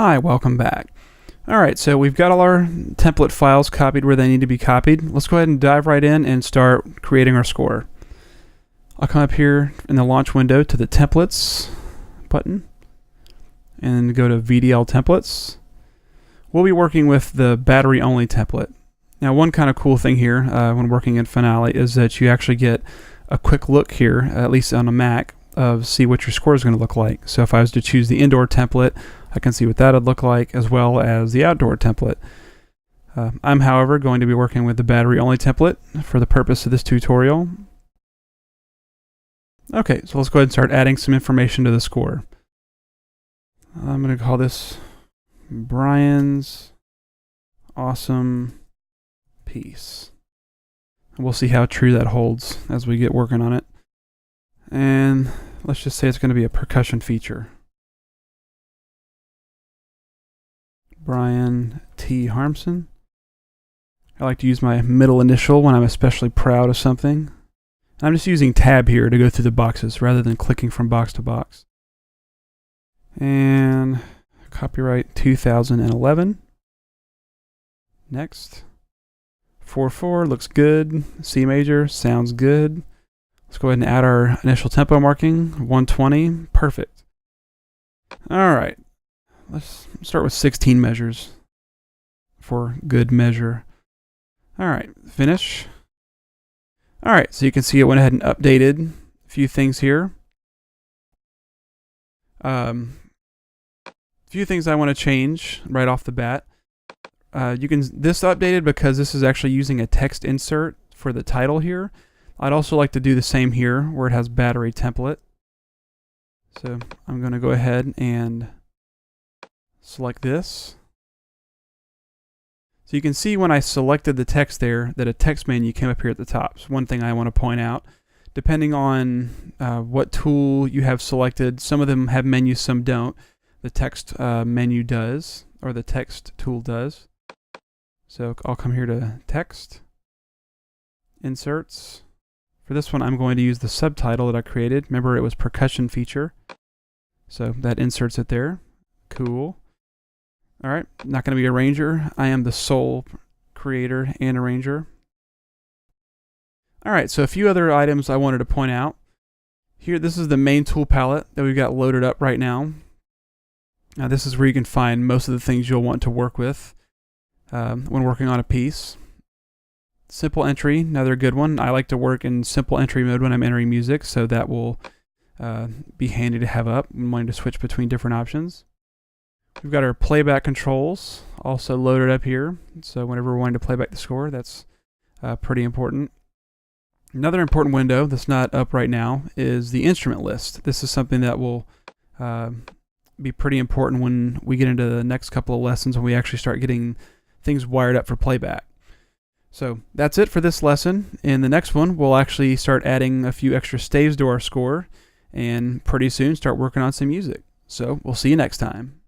Hi, welcome back. Alright, so we've got all our template files copied where they need to be copied. Let's go ahead and dive right in and start creating our score. I'll come up here in the launch window to the templates button and go to VDL templates. We'll be working with the battery only template. Now one kind of cool thing here when working in Finale is that you actually get a quick look here, at least on a Mac, of see what your score is going to look like. So if I was to choose the indoor template, I can see what that would look like, as well as the outdoor template. I'm, however, going to be working with the battery only template for the purpose of this tutorial. Okay, so let's go ahead and start adding some information to the score. I'm going to call this Bryan's Awesome Piece. We'll see how true that holds as we get working on it. And let's just say it's going to be a percussion feature. Bryan T. Harmsen. I like to use my middle initial when I'm especially proud of something. I'm just using tab here to go through the boxes rather than clicking from box to box. And copyright 2011. Next. 4/4 looks good. C major sounds good. Let's go ahead and add our initial tempo marking, 120. Perfect. All right. Let's start with 16 measures for good measure. All right, finish. All right, so you can see it went ahead and updated a few things here. A few things I want to change right off the bat. This updated because this is actually using a text insert for the title here. I'd also like to do the same here where it has battery template. So I'm going to go ahead and select this. So you can see when I selected the text there that a text menu came up here at the top. So one thing I want to point out, depending on what tool you have selected, some of them have menus, some don't. The text menu does, or the text tool does. So I'll come here to text, inserts. For this one I'm going to use the subtitle that I created. Remember it was percussion feature. So that inserts it there. Cool. All right, not going to be arranger. I am the sole creator and arranger. All right, so a few other items I wanted to point out. Here, this is the main tool palette that we've got loaded up right now. Now, this is where you can find most of the things you'll want to work with when working on a piece. Simple entry, another good one. I like to work in simple entry mode when I'm entering music, so that will be handy to have up when wanting to switch between different options. We've got our playback controls also loaded up here. So whenever we're wanting to play back the score, that's pretty important. Another important window that's not up right now is the instrument list. This is something that will be pretty important when we get into the next couple of lessons when we actually start getting things wired up for playback. So that's it for this lesson. In the next one, we'll actually start adding a few extra staves to our score and pretty soon start working on some music. So we'll see you next time.